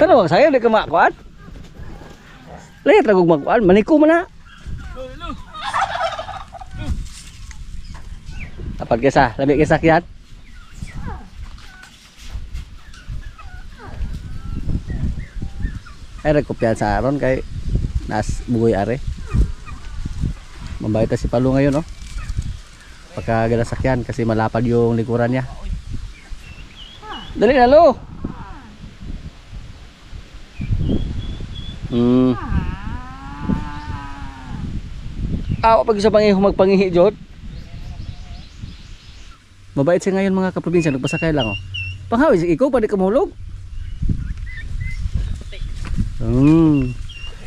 Ano, sayang di ka makuan. Layat lang kung makuan, maniko mo na. Dapat kesa, labi kesa kiat. Ay rekopyan sa aron kay nas bugoy are. Mabait si Palu ngayon, no? Pagka gala sakyan kasi malapad yung likuran niya. Dali na, lo. Awa pag isa pangiho magpangihi jod. Mabait siya ngayon mga kaprobinsya, nagpasakay lang, oh. Panghawis ikaw pwede ka mahulog.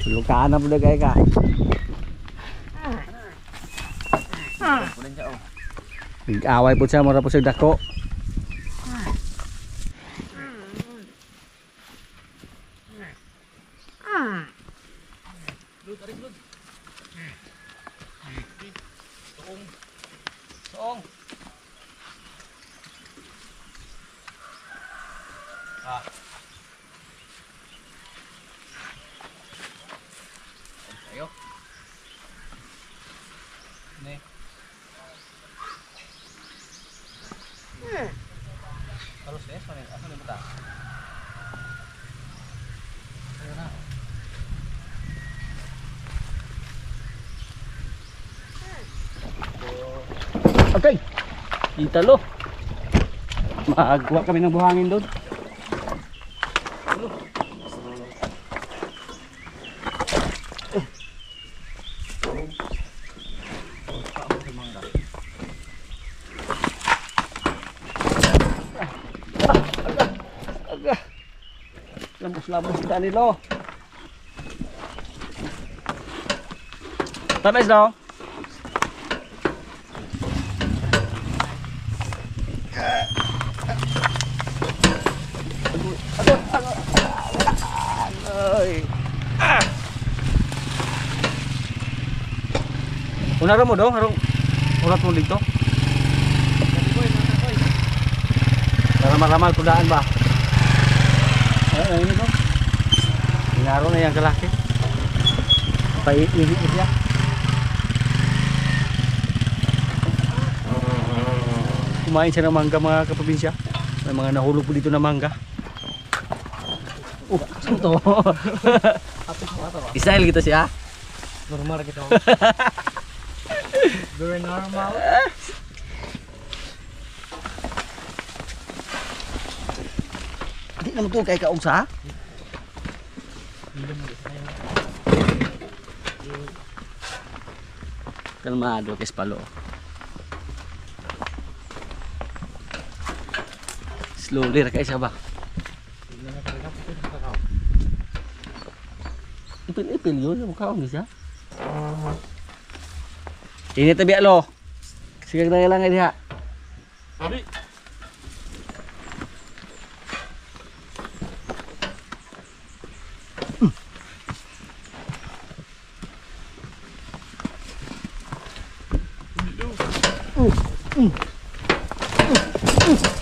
Lukaan na po na kaya ka. Nag-away po siya, mura po siya dako. Soong. Ayo. Nih. Terus ya, asal nih betah. Ayo na. Okay. Kita lo. Magawa kami ng buhangin doon. Lambos-lambos kita nilo. Tamis dong. Unara mo dong, harong urat mo dito. Ramal-ramal kudaan ba? Ay, ini dong. Inaro na yang kalaki. Paiilit siya. Kumain siya ng mangga mga kaprobinsya. May mga nahulog po dito na mangga. Saan to? Israel gitu siya. Normal gitu. Very normal. Hindi naman ito kay kaugsa. Kalmado kay Palo. Slowly ra kay siya ba? Ipil-ipil yun, mukha ko siya. Ini tabi lo. Sige na lang diha. Abi.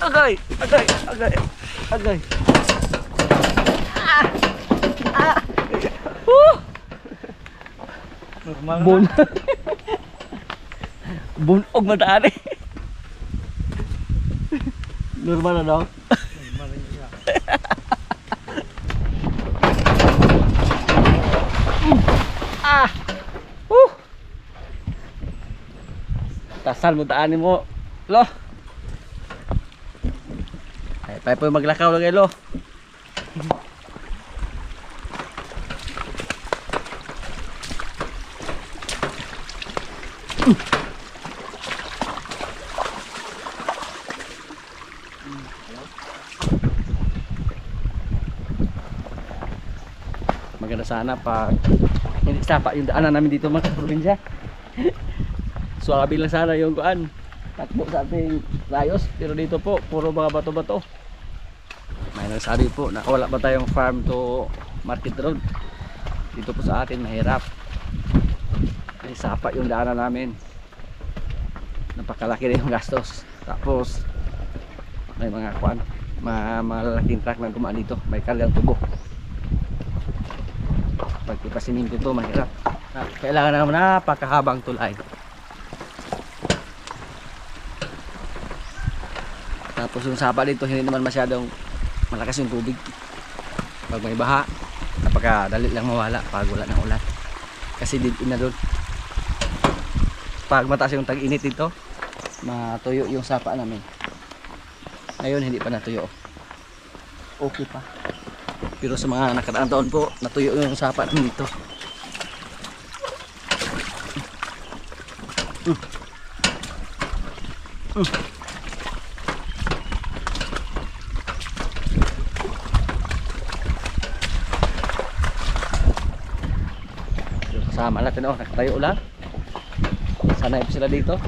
Agay, agay, agay, agay. Normal. Bun. Bunog madaan eh. Normal na daw. Normal rin siya. Tasal mo daanin mo. Lo. Ay, pa po maglakaw lang lo. Maganda sana pag hindi sapa yung daanan namin dito mga probinsya. Suwabi lang sana yung kuan. Takbo sa ating rayos, pero dito po puro mga bato-bato. May nagsabi po na wala ba tayong farm to market road. Dito po sa atin mahirap. Kasi sapa yung daanan namin. Napakalaki rin yung gastos. Tapos may mga kuan, malaking truck na gumaan dito, may kalyang tubo. Pag ipasiminto to mahirap. Kailangan naman napakahabang tulay. Tapos yung sapa dito hindi naman masyadong malakas yung tubig. Pag may baha, napakadali lang mawala pag wala ng ulan. Kasi din na doon. Pag mataas yung tag-init dito, matuyo yung sapa namin. Ngayon hindi pa natuyo. Okay pa. Pero sa mga nakaraang taon po, natuyo yung sapa namin dito. Kasama natin nakatayo lang. Sanay po sila dito.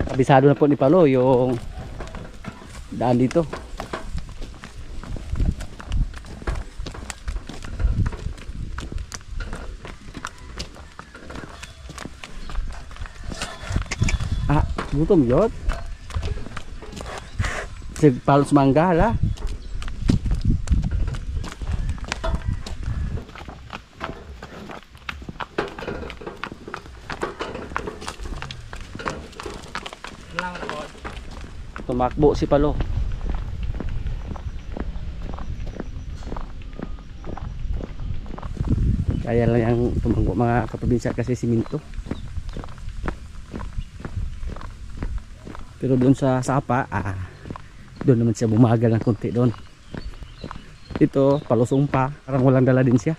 Kabisado na po ni Palo yung daan dito. Gutom yun. Kasi palos mangga hala. Tumakbo si Palo. Kaya lang yung tumakbo mga kaprobinsya kasi siminto. Pero doon sa sapa, doon naman siya bumagal ng konti doon. Dito, palusong pa, parang walang dala din siya.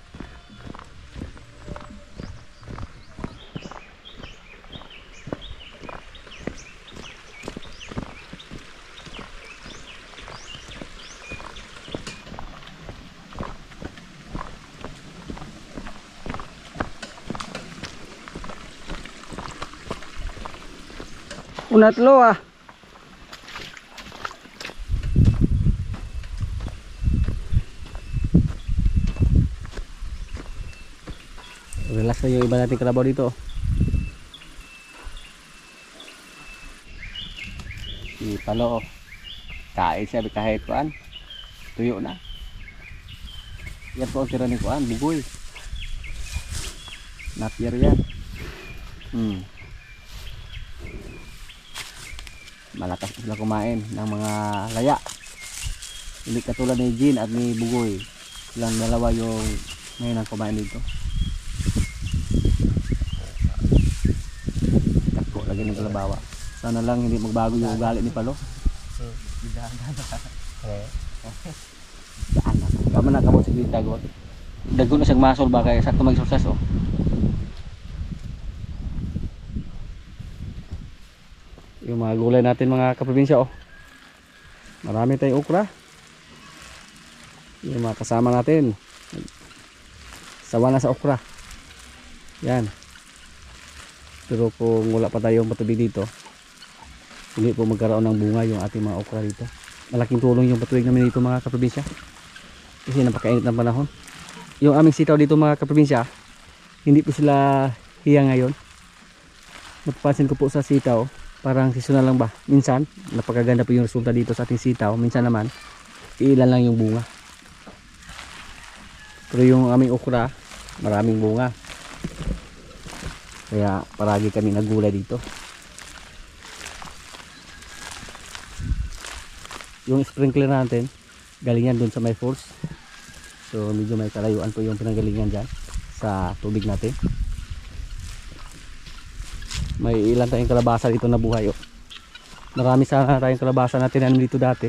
Unatlo relax na yung iba nating kalabaw dito. Si Palo kain siya kahit kuan tuyo na. Yan po ang tira ni kuan bugoy. Napier yan. Malakas sila kumain ng mga laya. Hindi katulad ni Jean at ni Bugoy. Silang dalawa yung ngayon ang kumain dito. Takbo lagi ng kalabawa. Sana lang hindi magbago yung ugali ni Palo. Daan na. Kaman na kamot si Dagot. Dagot na siyang masol ba kaya sakto mag-success oh. Yung mga gulay natin mga kaprobinsya oh. Marami tayong okra. Yung mga kasama natin sawa na sa okra. Yan. Pero kung wala pa tayong patuloy dito, hindi po magkaroon ng bunga yung ating mga okra dito. Malaking tulong yung patuloy namin dito mga kaprobinsya. Kasi napakainit ng panahon. Yung aming sitaw dito mga kaprobinsya, hindi po sila hiya ngayon. Mapapansin ko po sa sitaw, parang seasonal lang ba. Minsan, napakaganda po yung resulta dito sa ating sitaw. Minsan naman, ilan lang yung bunga. Pero yung aming okra, maraming bunga. Kaya paragi kami nagulay dito. Yung sprinkler natin, galingan dun sa may force. So medyo may kalayuan po yung pinanggalingan dyan sa tubig natin. May ilan tayong kalabasa dito na buhay oh. Marami sana tayong kalabasa na tinanim dito dati,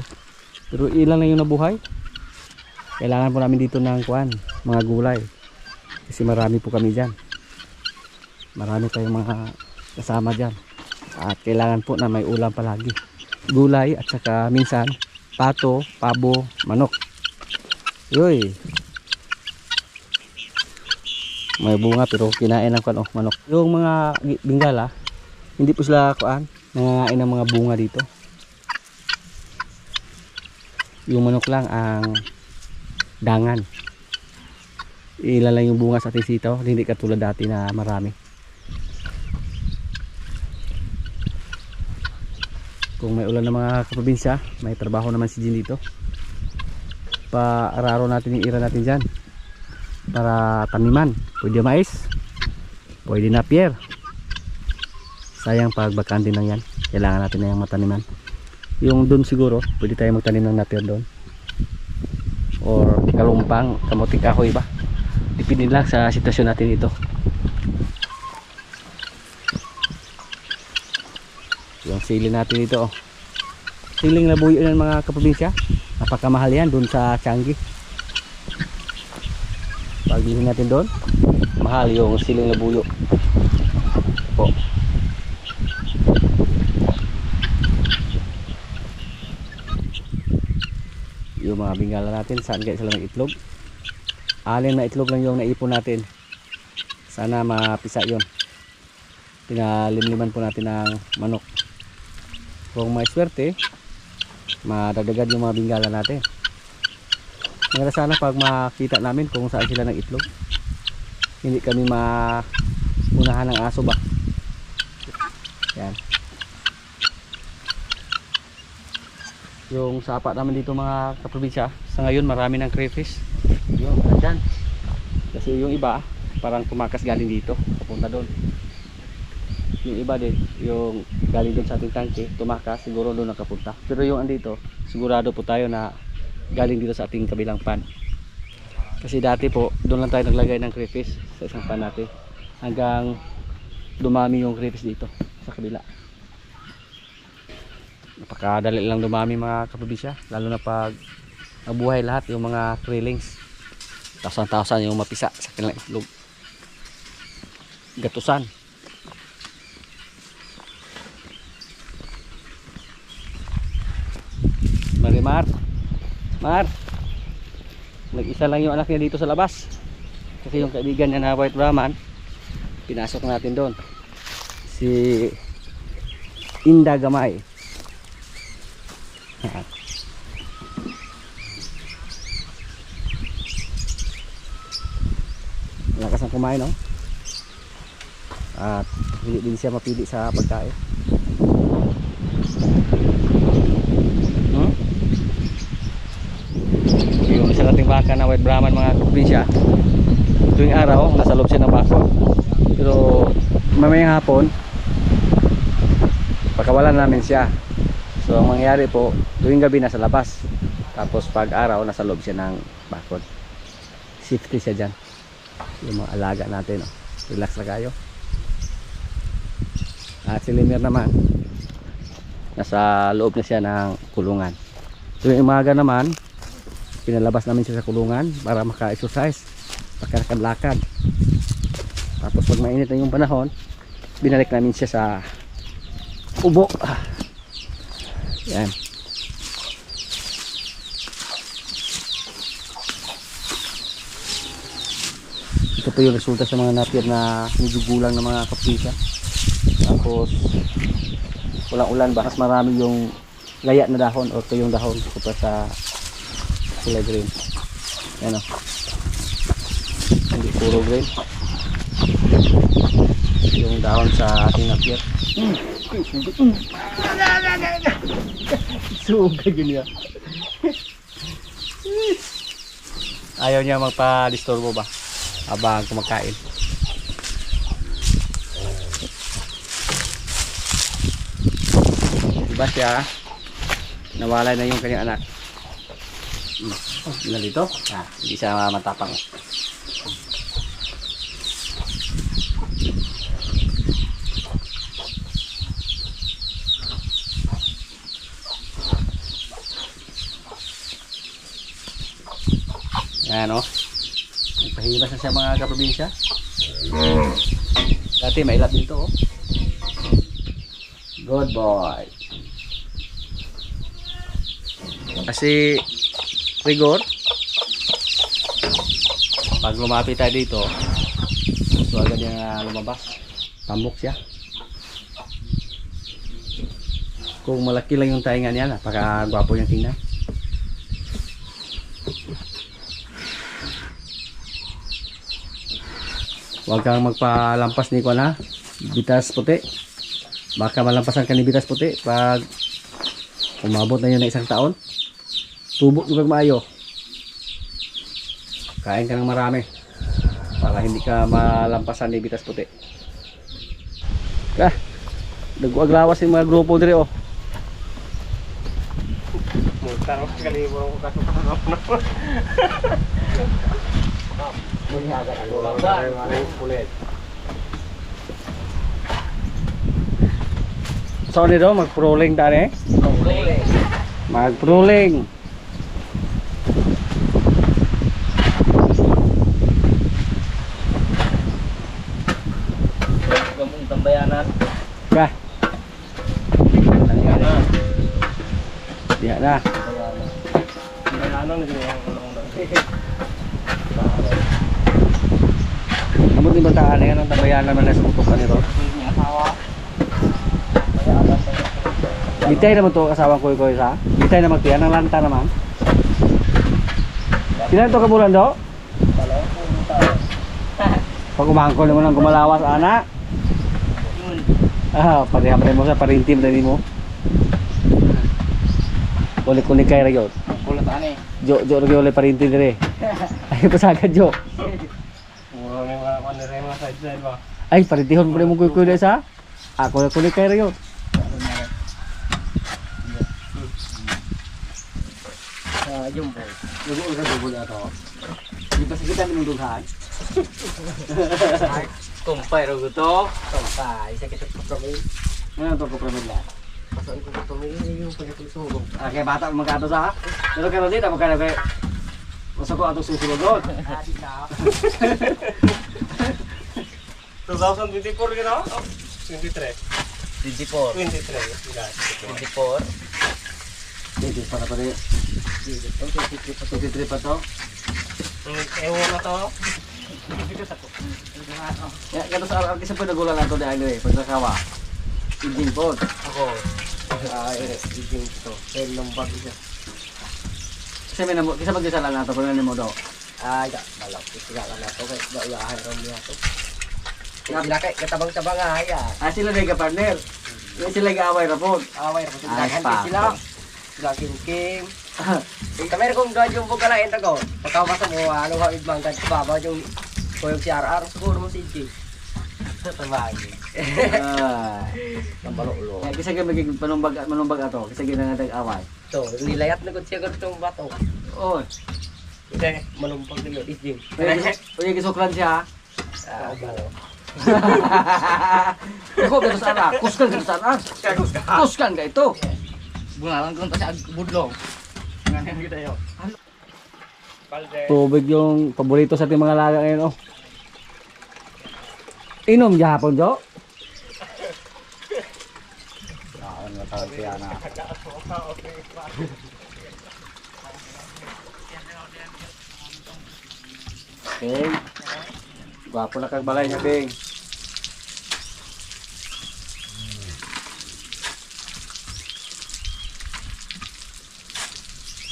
pero ilan lang yung nabuhay. Kailangan po namin dito ng kuan, mga gulay. Kasi marami po kami dyan. Marami tayong mga kasama dyan. At kailangan po na may ulam palagi. Gulay at saka minsan pato, pabo, manok. Yoy. May bunga pero kinain ng kuan oh, manok. Yung mga Bengala, hindi po sila kuan nangangain ng mga bunga dito. Yung manok lang ang dangan. Ilan lang yung bunga sa ating sitaw, hindi katulad dati na marami. Kung may ulan ng mga kaprobinsya, may trabaho naman si Jin dito. Paararo natin yung ira natin dyan para taniman. Pwede mais, pwede napier. Sayang pag bakante lang yan, kailangan natin na yung mataniman. Yung doon siguro pwede tayo magtanim ng napier doon, or kalumpang, kamuting kahoy ba, dipindi lang sa sitwasyon natin ito. Yung sili natin ito, oh. Siling labuyo ng mga kaprobinsya, napakamahal yan doon sa Changi. Pag bilhin natin doon, mahal yung siling labuyo po. Yung mga bingala natin, saan kaya sila ng itlog? Alin na itlog lang yung naipon natin, sana mapisa yun. Pinalimliman po natin ng manok. Kung may swerte, madagdagan yung mga bingala natin. Maganda sana pag makita namin kung saan sila ng itlog, hindi kami maunahan ng aso ba. Yan. Yung sapa naman dito mga kaprobinsya, sa ngayon marami ng crayfish. Yun, dyan. Kasi yung iba parang tumakas galing dito, papunta doon. Yung iba din, yung galing doon sa ating tangke, tumakas, siguro doon nakapunta. Pero yung andito, sigurado po tayo na galing dito sa ating kabilang pan. Kasi dati po, doon lang tayo naglagay ng crayfish sa isang pan natin, hanggang dumami yung crayfish dito sa kabila. Napakadali lang dumami mga kaprobinsya, lalo na pag nabuhay lahat yung mga krillings. Tausan-tausan yung mapisa sa kanilang itlog. Gatusan. Marimar, Mar, nag-isa lang yung anak niya dito sa labas. Kasi yung kaibigan niya na White Brahman, pinasok natin doon. Si Inda Gamay. Malakas ang kumain, no? At hindi din siya mapili sa pagkain. Yung isa nating baka na White Brahman mga kaprobinsya, tuwing araw nasa loob siya ng bako. Pero mamayang hapon, pagkawalan namin siya. So ang mangyayari po, tuwing gabi nasa labas, tapos pag araw nasa loob siya ng bakod. Safety siya dyan. Yung mga alaga natin, oh. Relax na kayo. At si Lemir naman, nasa loob na siya ng kulungan. Tuwing umaga naman, pinalabas namin siya sa kulungan para maka-exercise, makalakad-lakad. Tapos pag mainit na yung panahon, binalik namin siya sa ubo. Yan. Ito po yung resulta sa mga napier na medyo gulang ng mga kaprobinsya. Tapos walang ulan, bakas marami yung gaya na dahon o tuyong dahon kumpara sa kulay green. Yan, o. Hindi puro green yung dahon sa ating napier. Suga ganyan. Ayaw niya magpa-disturbo ba habang kumakain. Diba siya nawala na yung kanyang anak. Ilan dito? Hindi siya matapang. Yan, o. Nagpahimas na siya mga kaprobinsya. Dati mailap dito, o. Good boy. Kasi rigor, pag lumapit tayo dito, gusto agad niya lumabas. Tambok siya. Kung malaki lang yung tainga niya, napakagwapo yung tingnan. Huwag kang magpalampas ni ko na bitas puti. Baka malampasan ka ni bitas puti pag umabot na yun na 1 taon. Tubo yung maayo. Kain ka ng marami para hindi ka malampasan ni bitas puti. Nagwaglawas yung mga grupo dire oh. Mutar ko kalibo ko kasukap na. Bunyaga Ulit. So nito mag-proling tani. Mag-proling. Gamong tambayanan. Ka. Diyan na. Tambayanan na din yung Amot ni bataan yan ang tabayan naman na sumutukan nito. Bitay naman to kasawang koy-koy sa. Bitay naman to yan ang lanta naman. Ilan to kabulan do? Pag umangkol mo nang gumalawas ana. Pareha mo sa parintim na mo. Kulik-kulik kay ragyot. kulit ani. Jo ragyot parintim dire. Ay pasagad jo. Mura may mga kanire mga side ba. Ay parintihon mo mo kuy-kuy dai sa. Ako kulik kay ragyot. Jumbo. Dugo ka dugo ato. Di pa kita minung dughan. Kumpay ro guto. Kumpay sa kita kompromi. Ano to ko problema? Pasan ko kompromi yung pagkatusugo. Kay bata magkato sa. Pero karon dito magkano kay Masa ko ato susunod doon. 2024 gino? 23. 24. Dito para pa rin. 23 pa to. Ewo na to. Ya, kato sa araw kasi po nagulan nato dahil eh pagkakawa. Engine po. Ako. Iging ito. Kaya lambag siya. Kasi may namo, kasi magkasala nato pag nimo do. Ay, malak. Itiga ka na to. Kaya dauyahan ron niya to. Kaya katabang-tabang nga ya. Sila na yung partner. Yung sila gaway rapod. Away ra ko Ay, pa. sila. Sila kim. Kamera kong doon yung buka lang ito ko. Pagkabasa mo, ano ka idmanggan sa baba yung kuyog si RR. Siguro mo si G. Tabagi. Nambalok-lo. Ya, kasi magiging panumbag ato. Kasi ginangatag away. So, nilayat na ko siya ganitong bato. Oh. Hindi, malumpag nilo. Isjing. Uy, kisukran siya. Balo. Ako beto sa ara. Kuskan ka sa ara. Kuskan ka ito. Bunalan ko sa budlong. Ngayon kita yo. Tubig yung paborito sa ating mga laga ngayon oh. Inom gihapon jo. Ano na siya na. Okay. Gwapo na kag balay niya, Bing.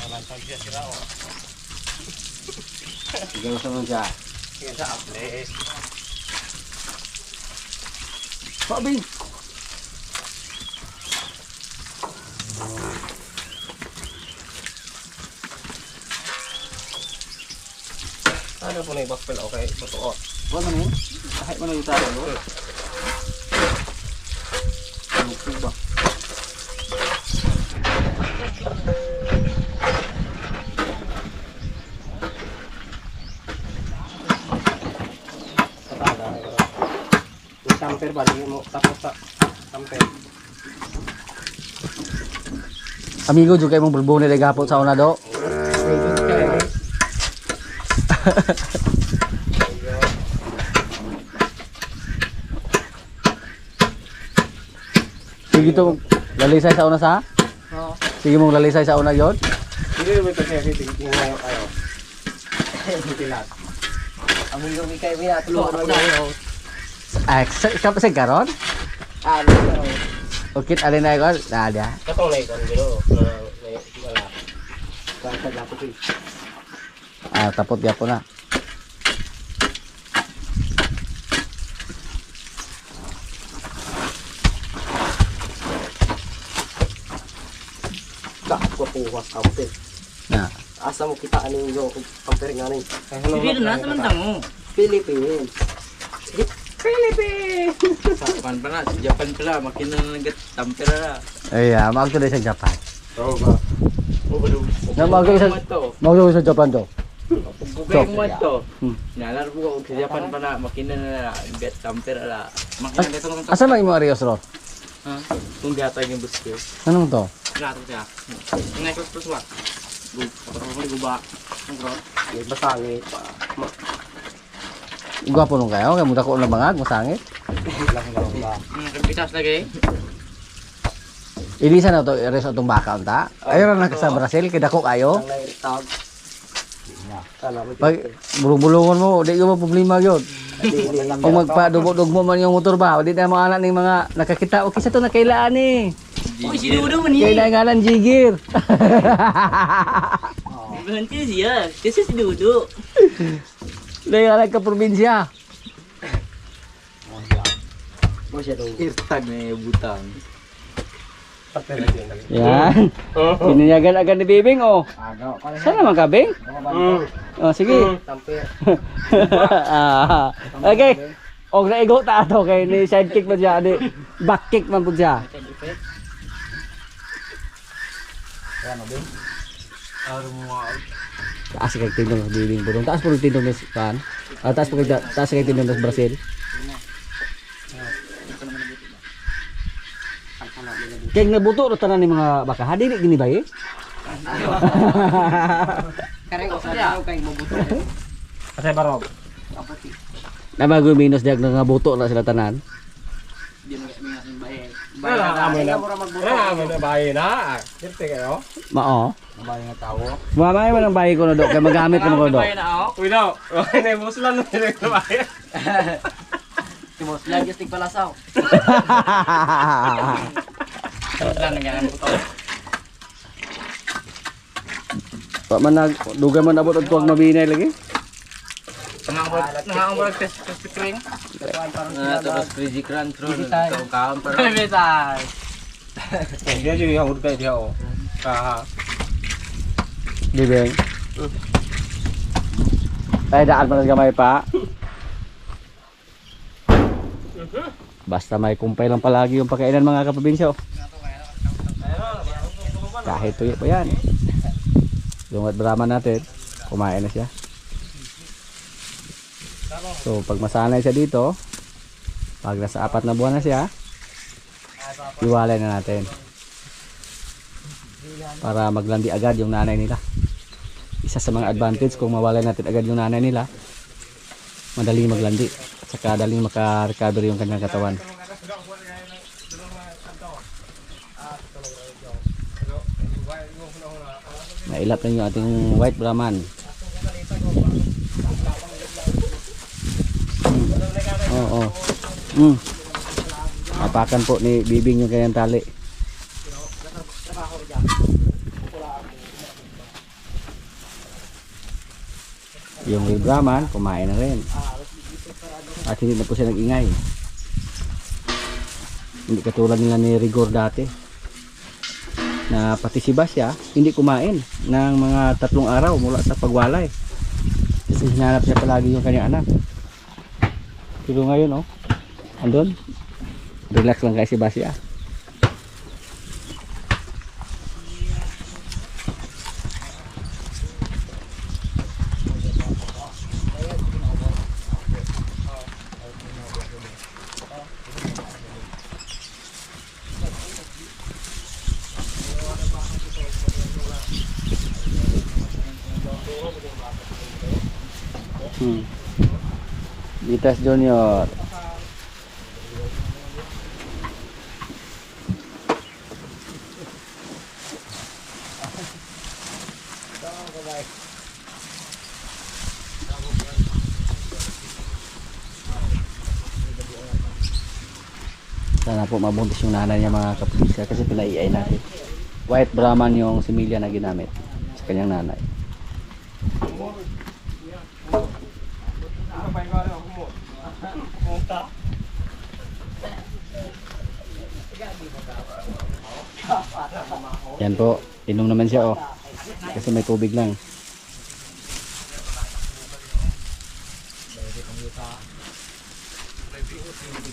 Malantag siya sila o. Siguro sa mga siya. Kaya sa aple. Pa, Bing. Ano po na yung baspel? Okay, totoo. Buwan mo na yun. Kahit mo na yung taro. Ano ba? Yung tamper ba? Hindi mo tapos sa tamper. Amigo, juga imong bulbo nila gapon sa una do. Sige to, lalisay sa una sa? Oo. Sige mong lalisay sa una yon. Hindi mo ito siya tingin ngayon kayo. Hindi lang. Ang yung ikay mo yan, tulungan mo na. Ay, sa karon? Ano? Okay, alin na ko? Ada. Katong na ikon gino. Wala. Kaya sa ko Ah, tapos gapo na. Kakuha kamper. Na. Asa mo kita aning yung kamper nga ning. Bibiro na sa mantang mo. Philippines. Philippines. Japan pa na, sa Japan pala, makina na nag-tampera na. Ay, maagto din sa Japan. Oo ba? Na maagto sa Japan to. Bugay mo ito. Hmm. Nalar po sa Japan pa na, makina na nag-tampera na. Makina na ito naman. Asa man imo Arios ro? Ha? Kung gatay yung busko. Anong to? Gato siya. Ingay ko sa swak. Guba. Ang bro. Basangit pa. Gwapo nung kayo, kay muda ko na bangag, masangit. Kapitas lagi. Ilisa na to, Arios atong baka unta. Ayon na sa Brazil, kay dako kayo. Ang naitag. Sana mo. Pag bulong-bulungon mo, di ko problema gyud. Kung magpa-dugmo man yung motor ba, di na mo anak ning mga nakakita, okay sa to nakailaan ni. Uy, si Dudo man Kay niya. ngalan Jigir. Berhenti siya. Kasi si Dudo. Dahil anak ka probinsya. Mo siya dong. Irtag na yung butang. Yan. Pininyagan agad ni Bibing, oh. Saan naman ka, Bing? Oh, sige. Kamper. Okay. Og naigo ta ato kay ni sidekick man siya, di back kick man pud siya. Taas kay tindong sa Bibing budong. Taas pud tindong ni kan. Taas kay tindong sa Brazil. Kay nabuto ro tanan ni mga baka. Hadi ni gini ba eh? Kareng usa daw kay mabuto. Kasi barog. Nabago minus diag nga buto na sila tanan. Amoy na bahay na. Siyempre kayo. Mao. Bahay nga tao. Mamay man ang bahay ko no do kay magamit ko no do. Uy daw. Okay na mo sila no bahay. Timos lagi stig palasaw. Saan na nga ang buto? Pa man nag duga man abot og tuwag mabinay lagi. Nangangamurag test ring. Terus crazy crunch roll. Kaon pa rin. Betas. Dia juga yang udah dia oh. Bibing. Ay daan man gamay pa. Basta may kumpay lang palagi yung pagkainan mga kaprobinsya. Oh. Kahit tuyo pa yan. Yung drama natin, kumain na siya. So pag masanay siya dito, pag nasa 4 na buwan na siya, iwalay na natin. Para maglandi agad yung nanay nila. Isa sa mga advantage kung mawalay natin agad yung nanay nila, madaling maglandi at saka daling maka-recover yung kanyang katawan. Nailap na yung ating white Brahman. Oo. Apakan po ni Bibing yung kanyang tali. Yung white Brahman kumain na rin. At hindi na po siya nag-ingay. Hindi katulad nila ni Rigor dati. Na pati si Basya hindi kumain ng mga 3 araw mula sa pagwalay. Kasi hinanap siya palagi yung kanyang anak. Pero ngayon andun. Relax lang kay si Basya. Vitas Junior. Sana po mabuntis yung nanay niya mga kapatid kasi pinaiay natin. White Brahman yung similya na ginamit sa kanyang nanay. Yan po, Inom naman siya oh. Kasi may tubig lang.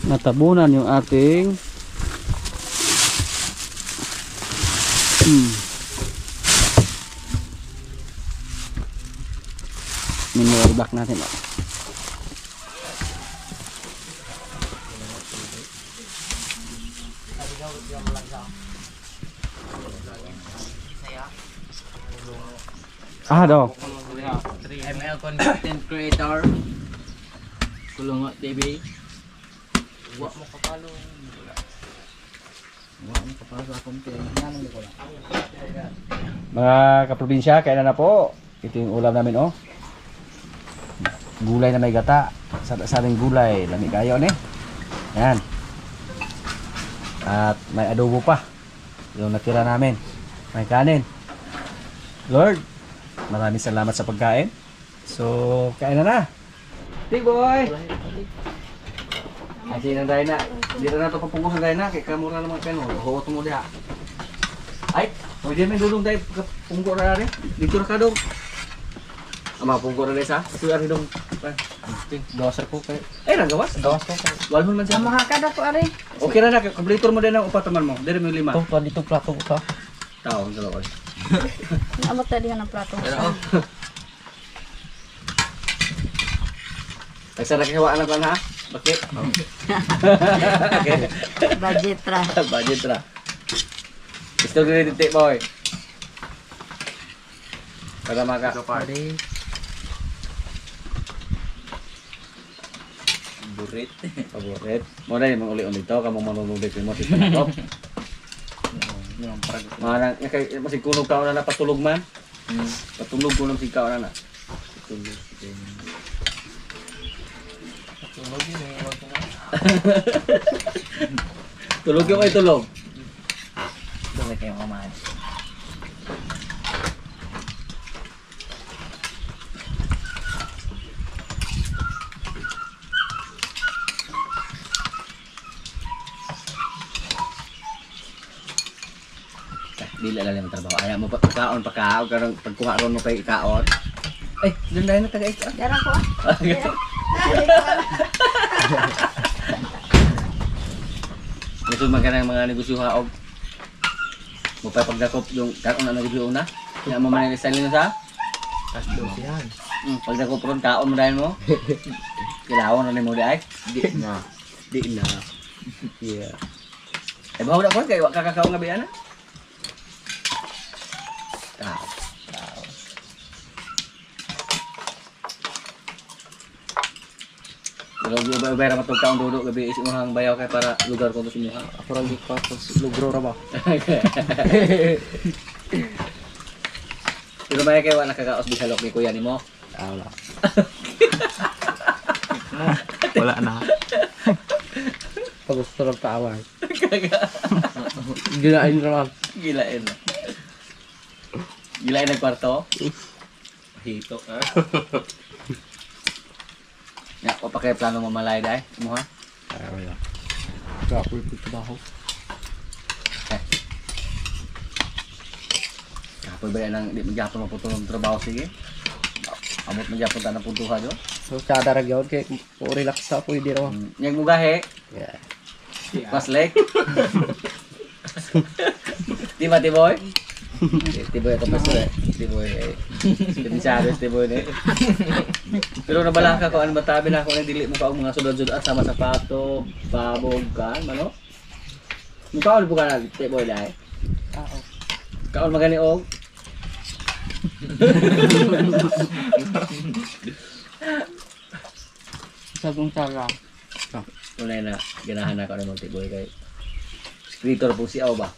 Natabunan yung ating mineral block natin oh. Daw. 3 ml content creator. Kulungo TV. Wa mo kapalo. Wa mo kapalo sa content. Nanong ko lang. Mga kaprobinsya, kailan na po? Ito yung ulam namin oh. Gulay na may gata. Saring gulay, lami kayo ni. Yan. At may adobo pa. Yung natira namin. May kanin. Lord, maraming salamat sa pagkain. So, kain na. Tiboy! Kasi nang dahil na. Dito na ito papungusan dahil na. Kaya kamura naman kayo. Huot mo diha. Ay! Pwede may dulong dahil punggo na rin. Dito na ka dong. Ama, punggo na rin sa. Ito na rin dong. Doser ko kay. Eh, nagawas. Dos ko kay. Wal mo man siya. Mahakad ako ari. Okay na na. Kompletor mo din ang upataman mo. Dari mo yung 5. To dito plato ko. Tao, dalawa. Amot tadi ng plato. Nagsa na kawaan na ba na? Bakit? Okay. Budget ra. Budget ra. Gusto ko rin titik boy. Para maka. Pare. Burit. Paborit. Mo na yung uli-uli to. Kamong manunulit mo si Panakop. Manang, kay masig kunog ka na patulog man. Patulog ko lang si ka na. Patulog. Tulog yung ay tulog. Dami kayo kumain. Dili lang yung trabaho. Ayaw mo pagkaon karong pagkuha ron mo kay ikaon. Ay, doon na taga-ika. Dara ko. Ito magana ng mga negosyo haog. Mo pa pagdakop yung kaon na negosyo na. Nya mo man style na sa. Dos yan. Pagdakop ron kaon mo dahil mo. Kilawon na mo di ay. Di na. Di na. Yeah. Eh bawo na ko kay wa kakakaon nga biya na. Tao. Kalau gue bayar sama tukang duduk gabi isi mahang bayaw kay para lugar ko to semua. Ako lang di pa lugro ra ba. Pero may kay wala kakaos bisalok ni kuya nimo. Wala. Wala na. Pag gusto lang kaaway. Gilain ra. Gilain. Gilain ang kwarto. Hito ka. Ya, ko pa kay plano mamalay dai, mo ha? Wala. Kapoy ko trabaho. Kapoy ba nang di magyapon mo putulong trabaho sige? Amot magyapon ta na puntuha do. So kada ra gyud kay relax sa pwede ra. Nyag mo gahe. Yeah. Pas lek. Tiboy. Tiboy ka pas lek. Tiboy. Pensado tiboy ni. Pero nabala ka ko ano batabi na ako nang dili mo ka og mga sudod-sudod at sama sapato, babog kan, mano? Mukaon bukan na tiboy dai. Oo. Kaon magani og. Sabong tara. Unay na ganahan ako ng tiboy kay escritor po si Aw ba?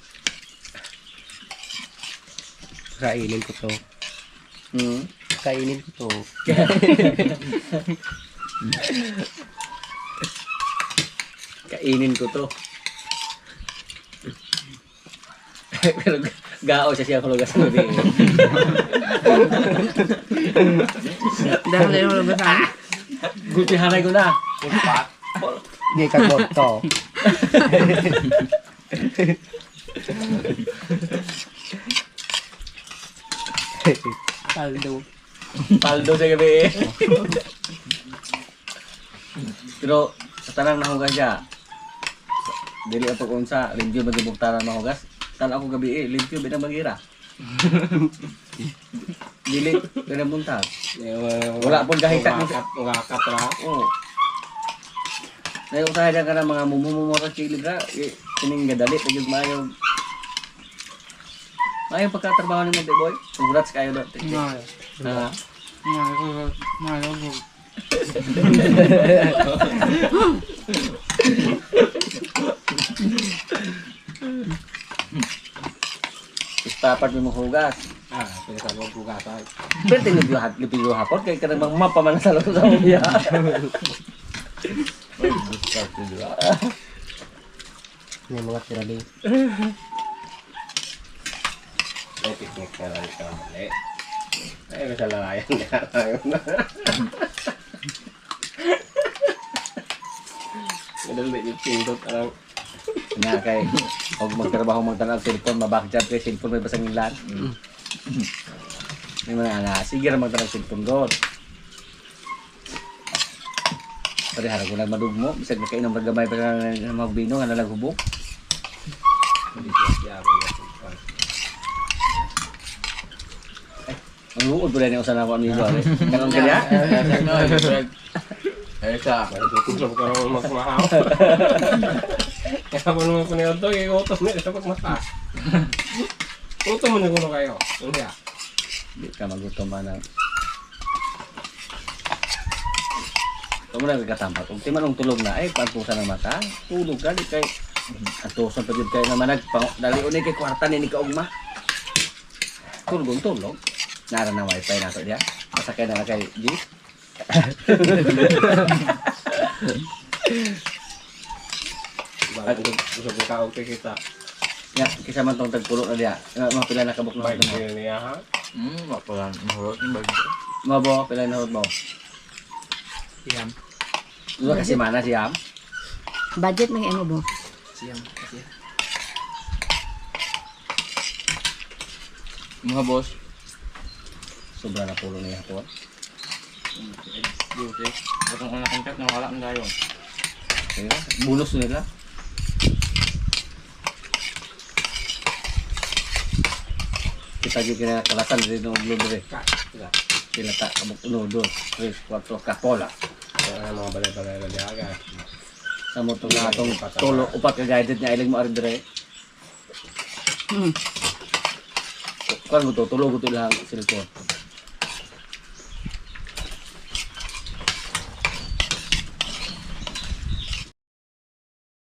Kainin ko to. Kainin ko to. Kainin ko to. Pero gao siya kulugas mo din. Dahil mo ba sa? Gulpihanay ko na. Di ka to. Paldo. Paldo sa gabi. Pero sa tanang nahugas siya. Dili ato kung sa limpyo magibuktaran mahugas. Tan ako gabi limpyo binang magira. Dili binang buntag. Wala pun kahita mo sa. Ngakap ra. Oo. Ngayon tayo ka ng mga mumumura chili ka. Kining gadali pag mayo. Mayo pagkatrabaho ni mo, boy. Congrats kayo doon. Ha? Istapat mo mong hugas. Pinasa mo pugasan. Pero tinipyo hapon kaya ka namang mapaman sa loob sa umiya. May mga tirali. Ay, picnic na lang ito. Mali. Ay, may salalayan na tayo na. Madali yung pindot. Nga kay, huwag magtrabaho magtanong cellphone, mabakjab kay cellphone may basang ilan. May mga nga, sige na magtanong cellphone doon. Pari harap ko lang madugmo, bisag na kainom ragamay pa nga magbino, nga nalaghubog. Hindi siya Ang luod po rin yung usan ako amigo. Kanong kanya? Ay sa. tutulog ka naman magmahaw. Kaya mo naman paniyon to, i-utos mo sa pagmata. Utos mo na gulo kayo. Hindi ah. Hindi ka magutom ba na. Ito mo na nagkatampat. Kung di man tulog na, ay pantusan ng mata. Tulog ka, di kay. Antusan pa dyan kayo naman dali unay kay kwarta ni kaugma. Tulog. Nara na wifi na ito diya. Masakay na kay G. Bakit gusto ko kaog kay kita. Ya, kisa man tong tagpulo na diya. Mapila na kabuk na Bakit ito mo. yun niya ha? Mapalan. Mahurot yung bag. Mabo, pila na hod mo. Siyam. Dua kasi mana siyam. Budget may ano bo? Siyam. Mga boss. Sobra na pulo na hapon. Duty. Batong ko na-contact na wala ang dayon. Kaya, bulos nila. Kita juga kena kalasan dari nung blue dari. Sila tak kabuk uno dos, tres, cuatro kapola. Kaya mga balay-balay na diya agad. Sa mo tong atong tulo upat ka guided niya ilang mo ari dire. Hmm. Kan mo to tulog ko lang cellphone.